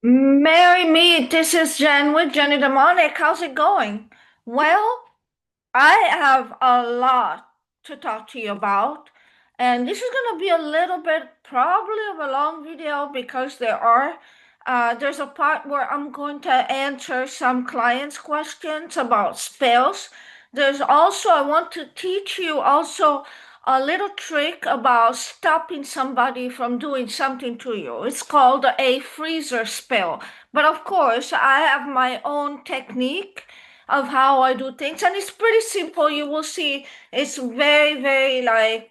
Marry me, this is Jen with Jenny Demonic. How's it going? Well, I have a lot to talk to you about, and this is going to be a little bit probably of a long video because there's a part where I'm going to answer some clients' questions about spells. There's also, I want to teach you also a little trick about stopping somebody from doing something to you. It's called a freezer spell. But of course, I have my own technique of how I do things, and it's pretty simple. You will see it's very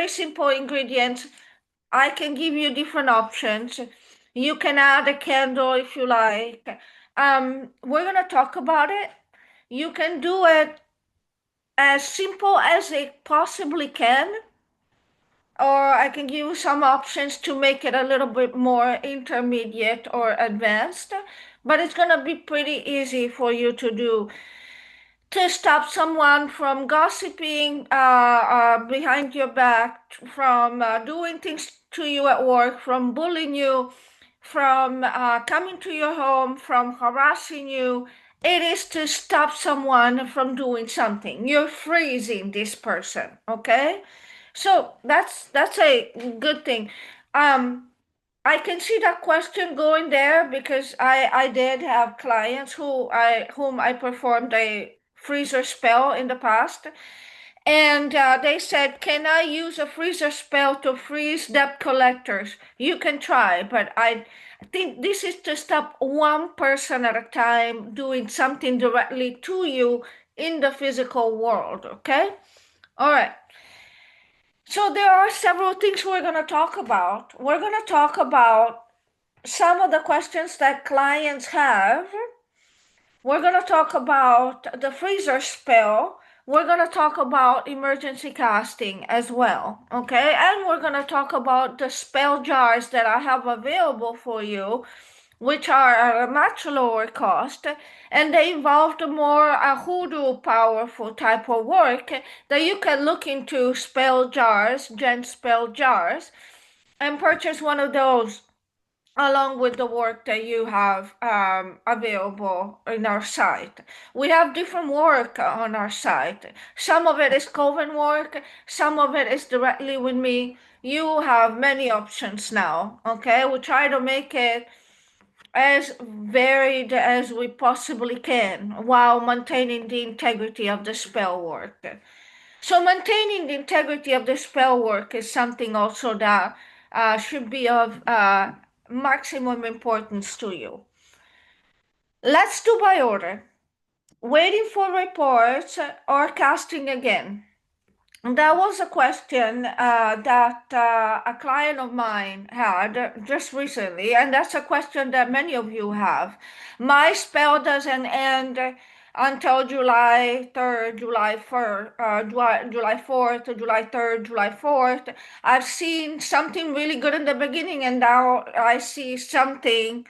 simple ingredients. I can give you different options. You can add a candle if you like. We're gonna talk about it. You can do it as simple as it possibly can, or I can give you some options to make it a little bit more intermediate or advanced, but it's gonna be pretty easy for you to do to stop someone from gossiping behind your back, from doing things to you at work, from bullying you, from coming to your home, from harassing you. It is to stop someone from doing something. You're freezing this person, okay? So that's a good thing. Um, I can see that question going there because I did have clients whom I performed a freezer spell in the past, and they said, "Can I use a freezer spell to freeze debt collectors?" You can try, but I think this is to stop one person at a time doing something directly to you in the physical world. Okay, all right. So there are several things we're going to talk about. We're going to talk about some of the questions that clients have. We're going to talk about the freezer spell. We're going to talk about emergency casting as well. Okay. And we're going to talk about the spell jars that I have available for you, which are at a much lower cost. And they involve the more hoodoo powerful type of work that you can look into spell jars, gen spell jars, and purchase one of those along with the work that you have available in our site. We have different work on our site. Some of it is coven work, some of it is directly with me. You have many options now, okay? We try to make it as varied as we possibly can while maintaining the integrity of the spell work. So maintaining the integrity of the spell work is something also that should be of maximum importance to you. Let's do by order. Waiting for reports or casting again. That was a question that a client of mine had just recently, and that's a question that many of you have. My spell doesn't end until July 3rd, July 1st, July 4th, July 3rd, July 4th. I've seen something really good in the beginning, and now I see something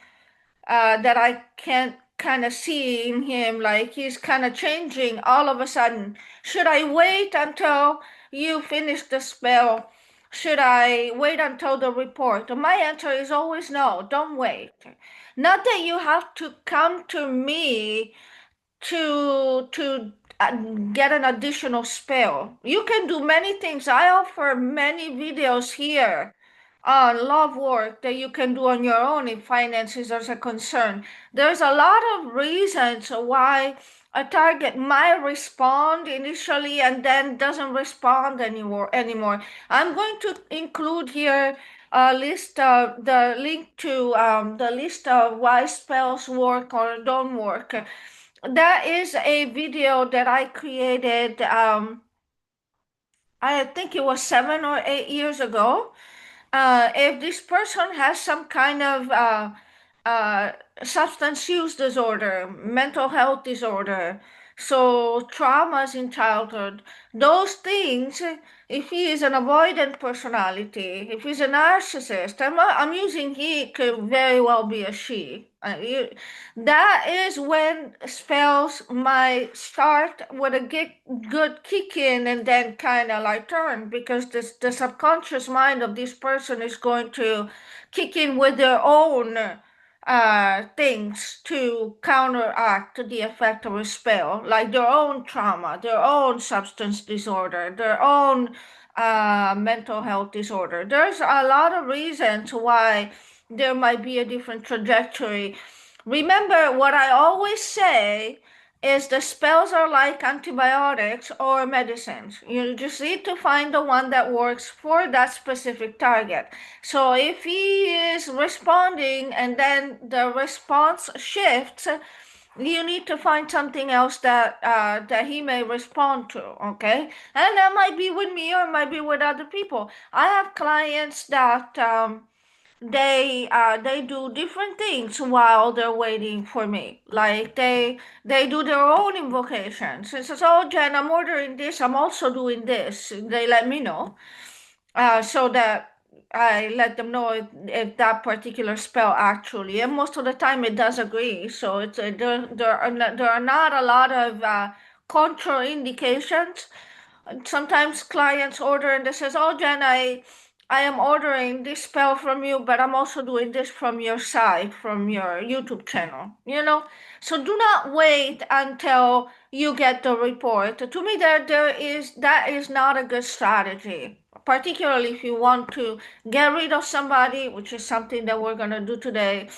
that I can't kind of see in him, like he's kind of changing all of a sudden. Should I wait until you finish the spell? Should I wait until the report? My answer is always no, don't wait. Not that you have to come to me to get an additional spell. You can do many things. I offer many videos here on love work that you can do on your own if finances are a concern. There's a lot of reasons why a target might respond initially and then doesn't respond anymore. I'm going to include here a list of the link to the list of why spells work or don't work. That is a video that I created, I think it was 7 or 8 years ago. If this person has some kind of uh, substance use disorder, mental health disorder, so traumas in childhood, those things, if he is an avoidant personality, if he's a narcissist, I'm using he, could very well be a she. That is when spells might start with a good kick in and then kind of like turn because the subconscious mind of this person is going to kick in with their own things to counteract the effect of a spell, like their own trauma, their own substance disorder, their own mental health disorder. There's a lot of reasons why there might be a different trajectory. Remember, what I always say is the spells are like antibiotics or medicines. You just need to find the one that works for that specific target. So if he is responding and then the response shifts, you need to find something else that he may respond to, okay? And that might be with me or might be with other people. I have clients that they do different things while they're waiting for me. Like they do their own invocations. It says, "Oh, Jen, I'm ordering this. I'm also doing this." They let me know, so that I let them know if that particular spell actually. And most of the time, it does agree. So it's there are not a lot of contraindications. Sometimes clients order and they says, "Oh, Jen, I am ordering this spell from you, but I'm also doing this from your site, from your YouTube channel." So do not wait until you get the report. To me, that is not a good strategy, particularly if you want to get rid of somebody, which is something that we're gonna do today.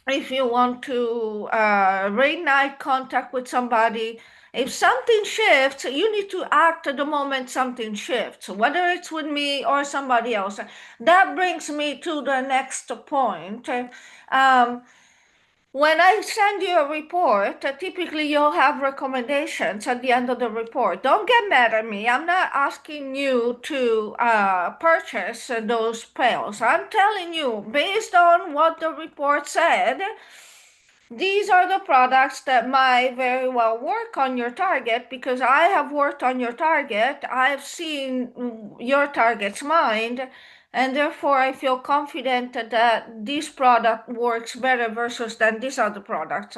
If you want to reignite contact with somebody, if something shifts, you need to act at the moment something shifts, whether it's with me or somebody else. That brings me to the next point. Um, when I send you a report, typically you'll have recommendations at the end of the report. Don't get mad at me. I'm not asking you to purchase those pills. I'm telling you, based on what the report said, these are the products that might very well work on your target, because I have worked on your target. I've seen your target's mind, and therefore I feel confident that this product works better versus than these other products.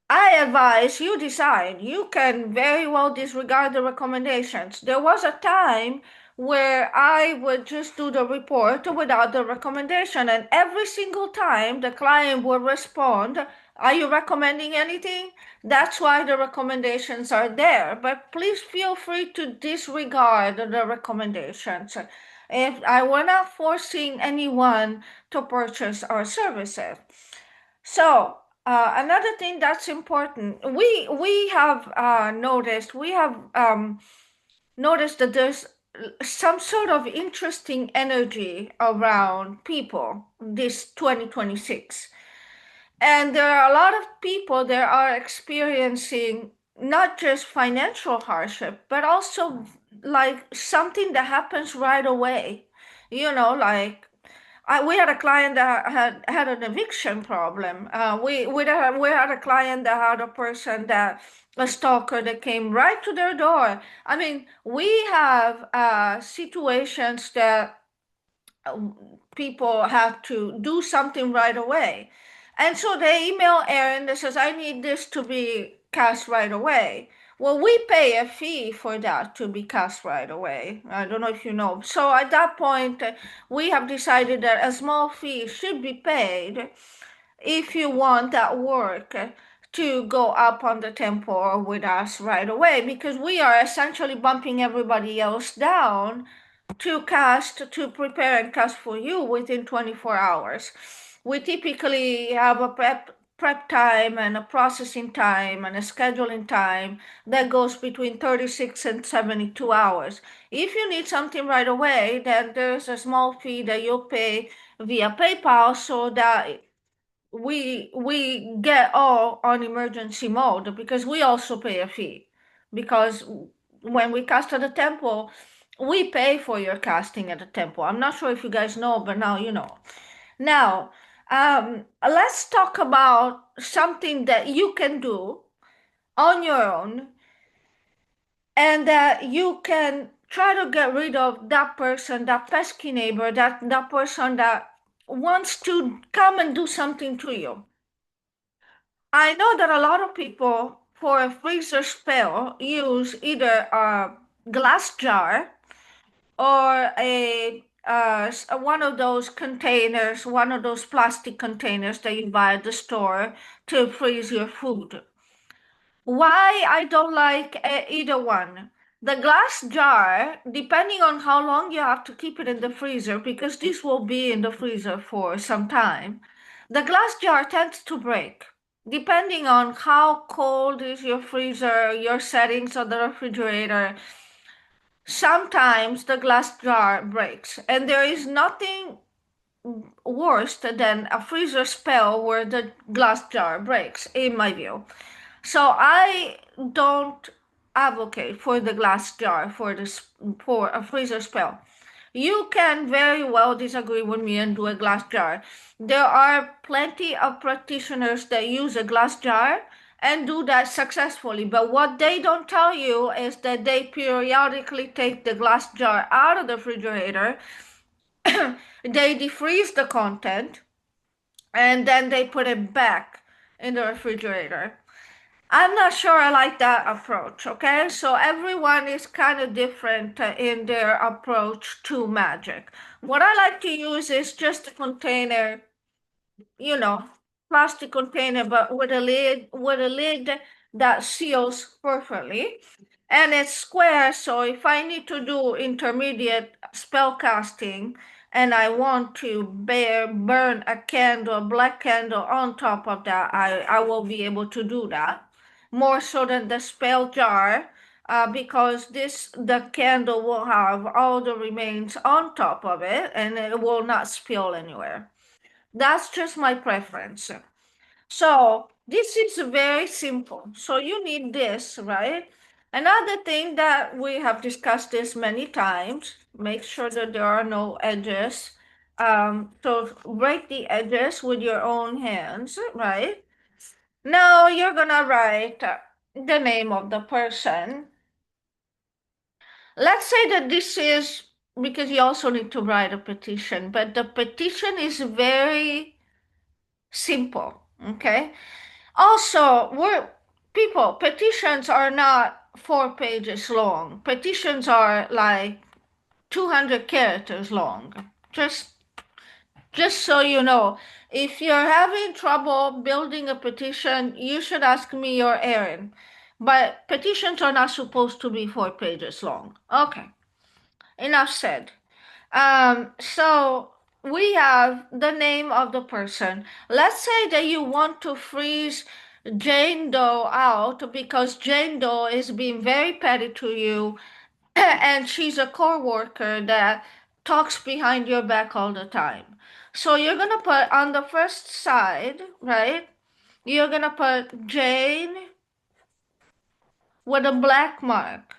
I advise you decide. You can very well disregard the recommendations. There was a time where I would just do the report without the recommendation, and every single time the client would respond, "Are you recommending anything?" That's why the recommendations are there. But please feel free to disregard the recommendations. If I were not forcing anyone to purchase our services. So another thing that's important, we have noticed that there's some sort of interesting energy around people this 2026. And there are a lot of people that are experiencing not just financial hardship, but also like something that happens right away. Like we had a client that had an eviction problem. We had a client that had a stalker that came right to their door. I mean, we have situations that people have to do something right away. And so they email Erin that says, "I need this to be cast right away." Well, we pay a fee for that to be cast right away. I don't know if you know. So at that point, we have decided that a small fee should be paid if you want that work to go up on the tempo with us right away, because we are essentially bumping everybody else down to prepare and cast for you within 24 hours. We typically have a prep time and a processing time and a scheduling time that goes between 36 and 72 hours. If you need something right away, then there's a small fee that you'll pay via PayPal, so that we get all on emergency mode, because we also pay a fee, because when we cast at the temple, we pay for your casting at the temple. I'm not sure if you guys know, but now you know. Now, let's talk about something that you can do on your own, and that you can try to get rid of that person, that pesky neighbor, that person that wants to come and do something to you. I know that a lot of people, for a freezer spell, use either a glass jar or one of those containers, one of those plastic containers that you buy at the store to freeze your food. Why I don't like either one. The glass jar, depending on how long you have to keep it in the freezer, because this will be in the freezer for some time, the glass jar tends to break. Depending on how cold is your freezer, your settings on the refrigerator, sometimes the glass jar breaks. And there is nothing worse than a freezer spell where the glass jar breaks, in my view. So I don't advocate for the glass jar for a freezer spell. You can very well disagree with me and do a glass jar. There are plenty of practitioners that use a glass jar and do that successfully. But what they don't tell you is that they periodically take the glass jar out of the refrigerator, they defreeze the content, and then they put it back in the refrigerator. I'm not sure I like that approach, okay? So everyone is kind of different in their approach to magic. What I like to use is just a container, you know, plastic container, but with a lid that seals perfectly. And it's square, so if I need to do intermediate spell casting and I want to burn a candle, a black candle on top of that, I will be able to do that. More so than the spell jar, because the candle will have all the remains on top of it and it will not spill anywhere. That's just my preference. So this is very simple. So you need this, right? Another thing that we have discussed this many times, make sure that there are no edges. So break the edges with your own hands, right? Now you're gonna write the name of the person. Let's say that this is because you also need to write a petition, but the petition is very simple, okay? Also, petitions are not 4 pages long. Petitions are like 200 characters long. Just so you know, if you're having trouble building a petition, you should ask me or Erin. But petitions are not supposed to be 4 pages long. Okay, enough said. So we have the name of the person. Let's say that you want to freeze Jane Doe out because Jane Doe is being very petty to you and she's a co-worker that talks behind your back all the time. So you're gonna put on the first side, right? You're gonna put Jane with a black mark,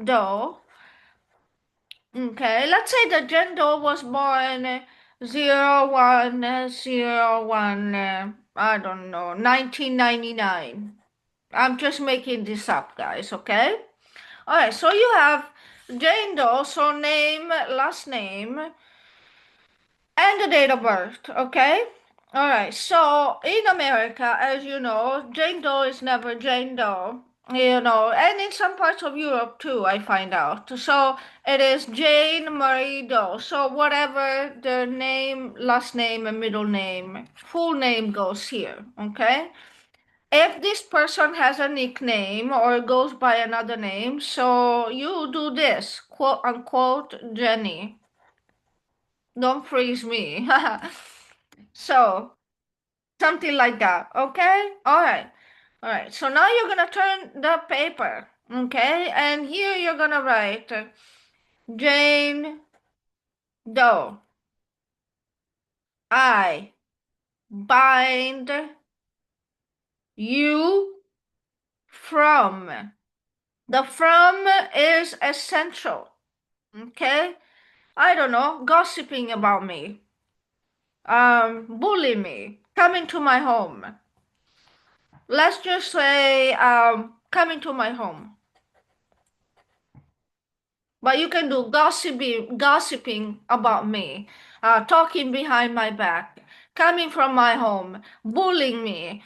Doe. Okay, let's say that Jane Doe was born 0101, I don't know, 1999. I'm just making this up, guys, okay? All right, so you have Jane Doe, so name, last name, and the date of birth, okay? All right, so in America, as you know, Jane Doe is never Jane Doe, and in some parts of Europe too, I find out. So it is Jane Marie Doe. So whatever the name, last name, and middle name, full name goes here, okay? If this person has a nickname or goes by another name, so you do this, quote unquote, Jenny. Don't freeze me. So, something like that, okay? All right. All right. So now you're going to turn the paper, okay? And here you're going to write Jane Doe. I bind you from. The from is essential, okay? I don't know, gossiping about me, bully me, coming to my home. Let's just say coming to my home. But you can do gossiping about me, talking behind my back, coming from my home, bullying me,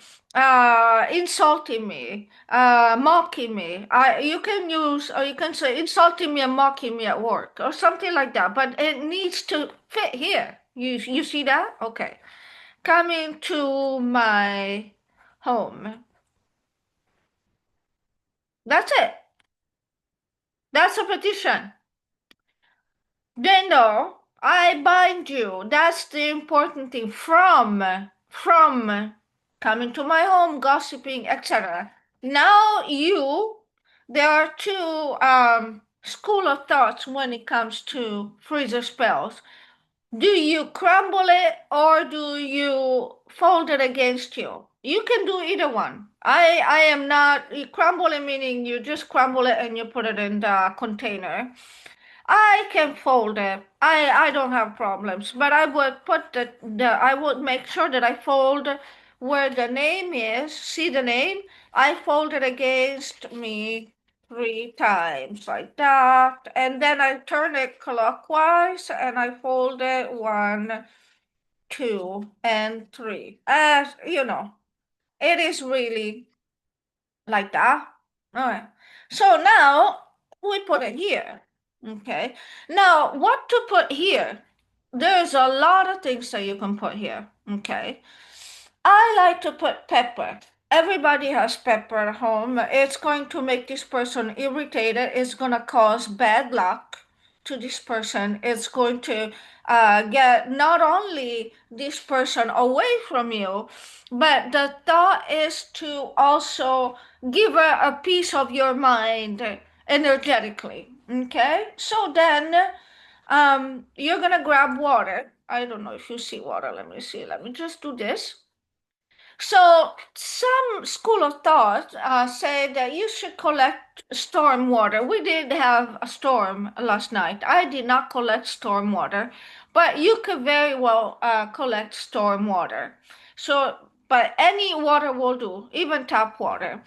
insulting me, mocking me. You can use, or you can say insulting me and mocking me at work or something like that, but it needs to fit here. You see that? Okay. Coming to my home. That's it. That's a petition. They know I bind you. That's the important thing. From coming to my home, gossiping, etc. Now there are two school of thoughts when it comes to freezer spells. Do you crumble it or do you fold it against you? You can do either one. I am not crumble it, meaning you just crumble it and you put it in the container. I can fold it. I don't have problems, but I would put the I would make sure that I fold where the name is. See the name? I fold it against me 3 times like that, and then I turn it clockwise and I fold it 1, 2, and 3. As you know, it is really like that. All right. So now we put it here. Okay. Now, what to put here? There's a lot of things that you can put here. Okay. I like to put pepper. Everybody has pepper at home. It's going to make this person irritated. It's going to cause bad luck to this person. It's going to get not only this person away from you, but the thought is to also give her a piece of your mind energetically. Okay? So then you're going to grab water. I don't know if you see water. Let me see. Let me just do this. So some school of thought say that you should collect storm water. We did have a storm last night. I did not collect storm water, but you could very well collect storm water. So, but any water will do, even tap water.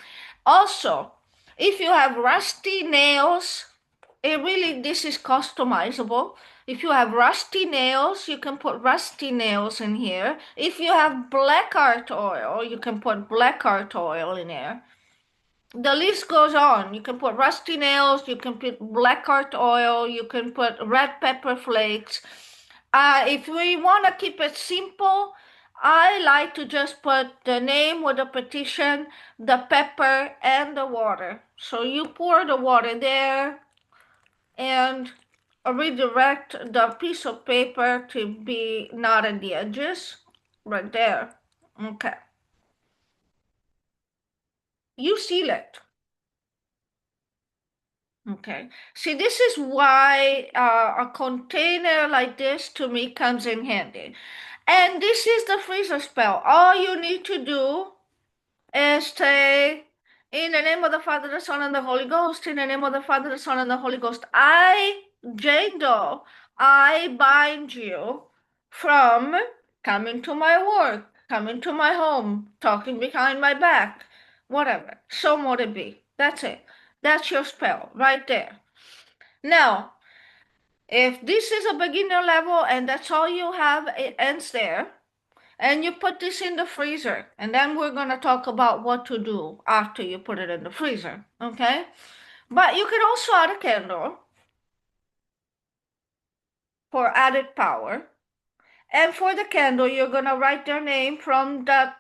Also, if you have rusty nails, this is customizable. If you have rusty nails, you can put rusty nails in here. If you have black art oil, you can put black art oil in here. The list goes on. You can put rusty nails, you can put black art oil, you can put red pepper flakes. If we want to keep it simple, I like to just put the name with the petition, the pepper, and the water. So you pour the water there and redirect the piece of paper to be not at the edges, right there. Okay. You seal it. Okay. See, this is why a container like this to me comes in handy. And this is the freezer spell. All you need to do is say, in the name of the Father, the Son, and the Holy Ghost, in the name of the Father, the Son, and the Holy Ghost, I, Jane Doe, I bind you from coming to my work, coming to my home, talking behind my back, whatever. So mote it be. That's it. That's your spell right there. Now, if this is a beginner level and that's all you have, it ends there. And you put this in the freezer. And then we're going to talk about what to do after you put it in the freezer. Okay? But you can also add a candle for added power. And for the candle, you're going to write their name from the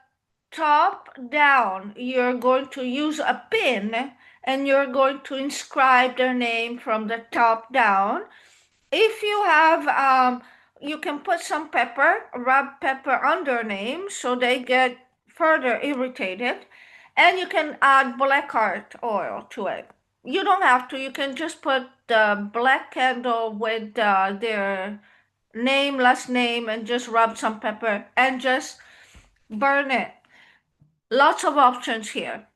top down. You're going to use a pin and you're going to inscribe their name from the top down. If you have, you can put some pepper, rub pepper on their name so they get further irritated. And you can add black art oil to it. You don't have to, you can just put the black candle with their name, last name, and just rub some pepper and just burn it. Lots of options here.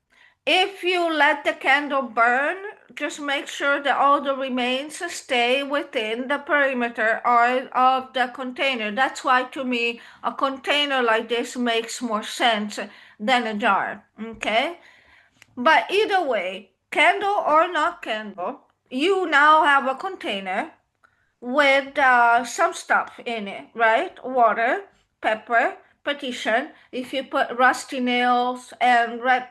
If you let the candle burn, just make sure that all the remains stay within the perimeter of the container. That's why, to me, a container like this makes more sense than a jar, okay? But either way, candle or not candle, you now have a container with some stuff in it, right? Water, pepper, petition. If you put rusty nails and red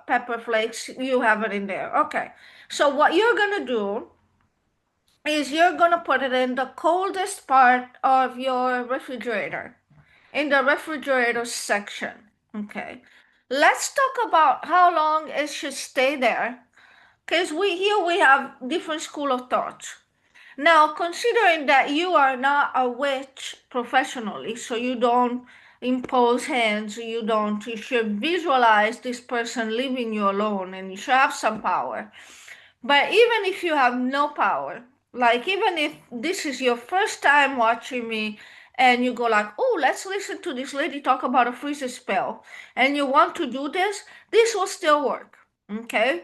pepper flakes, you have it in there. Okay. So what you're gonna do is you're gonna put it in the coldest part of your refrigerator, in the refrigerator section. Okay. Let's talk about how long it should stay there, because we have different school of thoughts. Now, considering that you are not a witch professionally, so you don't impose hands, you should visualize this person leaving you alone and you should have some power. But even if you have no power, like even if this is your first time watching me and you go like, oh, let's listen to this lady talk about a freezer spell, and you want to do this, this will still work. Okay?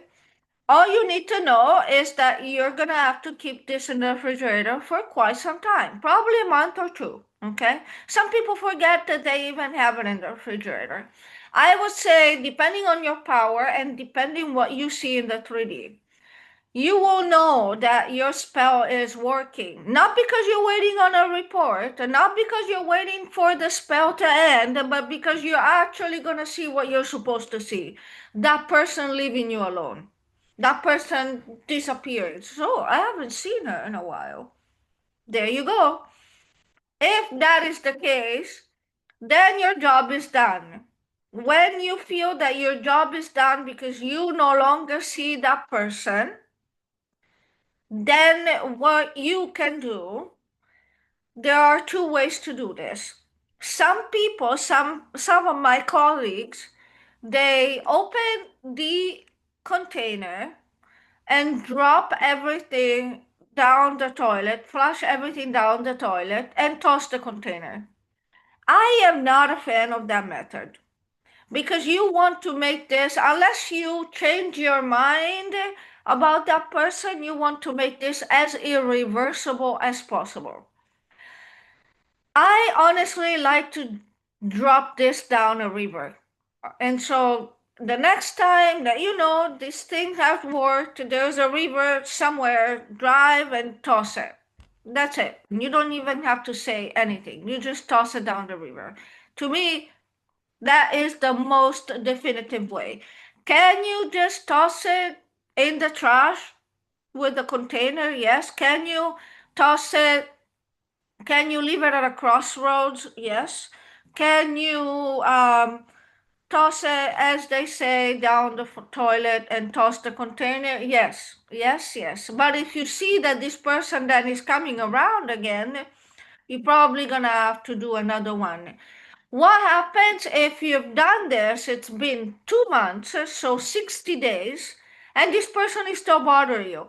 All you need to know is that you're gonna have to keep this in the refrigerator for quite some time, probably a month or two. Okay? Some people forget that they even have it in the refrigerator. I would say, depending on your power and depending what you see in the 3D, you will know that your spell is working. Not because you're waiting on a report, and not because you're waiting for the spell to end, but because you're actually gonna see what you're supposed to see. That person leaving you alone. That person disappeared. So I haven't seen her in a while. There you go. If that is the case, then your job is done. When you feel that your job is done because you no longer see that person, then what you can do, there are two ways to do this. Some people, some of my colleagues, they open the container and drop everything down the toilet, flush everything down the toilet, and toss the container. I am not a fan of that method because you want to make this, unless you change your mind about that person, you want to make this as irreversible as possible. I honestly like to drop this down a river. And so the next time that you know this thing has worked, there's a river somewhere, drive and toss it. That's it. You don't even have to say anything. You just toss it down the river. To me, that is the most definitive way. Can you just toss it in the trash with the container? Yes. Can you toss it? Can you leave it at a crossroads? Yes. Can you toss it, as they say, down the toilet and toss the container? Yes. Yes, yes. But if you see that this person then is coming around again, you're probably gonna have to do another one. What happens if you've done this? It's been 2 months, so 60 days, and this person is still bothering you,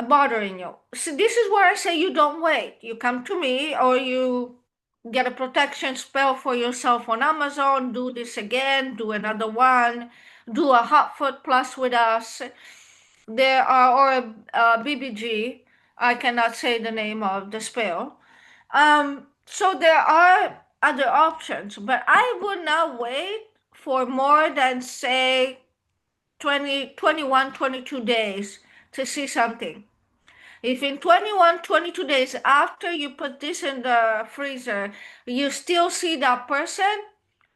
bothering you. So this is where I say you don't wait. You come to me, or you get a protection spell for yourself on Amazon. Do this again. Do another one. Do a hot foot plus with us. There are, or BBG. I cannot say the name of the spell. So there are other options, but I would not wait for more than, say, 20, 21, 22 days to see something. If in 21, 22 days after you put this in the freezer, you still see that person,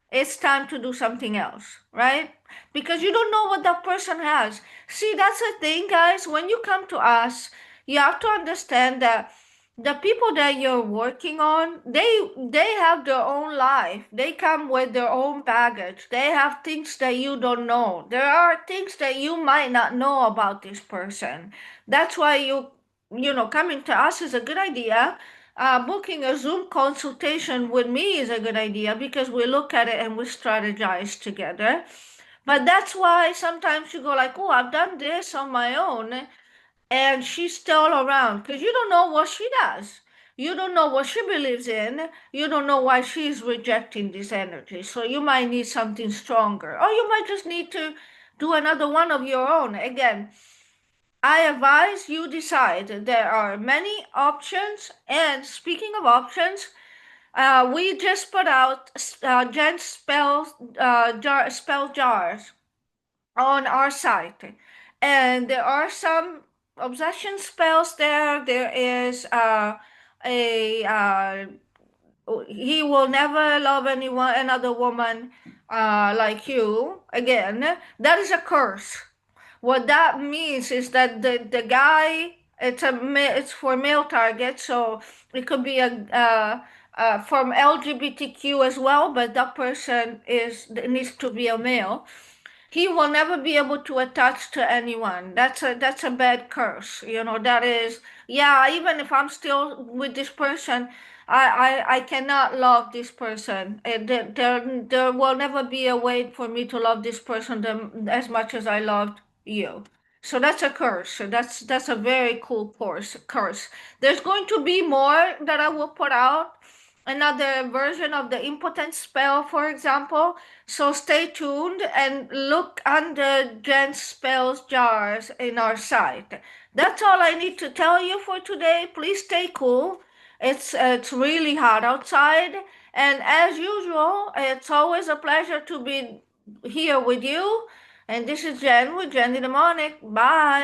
it's time to do something else, right? Because you don't know what that person has. See, that's the thing, guys. When you come to us, you have to understand that the people that you're working on, they have their own life. They come with their own baggage. They have things that you don't know. There are things that you might not know about this person. That's why coming to us is a good idea. Booking a Zoom consultation with me is a good idea because we look at it and we strategize together. But that's why sometimes you go like, oh, I've done this on my own, and she's still around because you don't know what she does. You don't know what she believes in. You don't know why she's rejecting this energy. So you might need something stronger, or you might just need to do another one of your own. Again, I advise you decide. There are many options. And speaking of options, we just put out Gen spell jars on our site, and there are some obsession spells there. There is a he will never love anyone, another woman like you again. That is a curse. What that means is that the guy, it's for male target, so it could be from LGBTQ as well, but that person needs to be a male. He will never be able to attach to anyone. That's a bad curse. That is, yeah, even if I'm still with this person, I cannot love this person. There will never be a way for me to love this person as much as I loved you. So that's a curse. So that's a very cool curse. There's going to be more that I will put out. Another version of the impotence spell, for example. So stay tuned and look under Jen's spells jars in our site. That's all I need to tell you for today. Please stay cool. It's really hot outside, and as usual, it's always a pleasure to be here with you. And this is Jen with Jen in the Morning. Bye.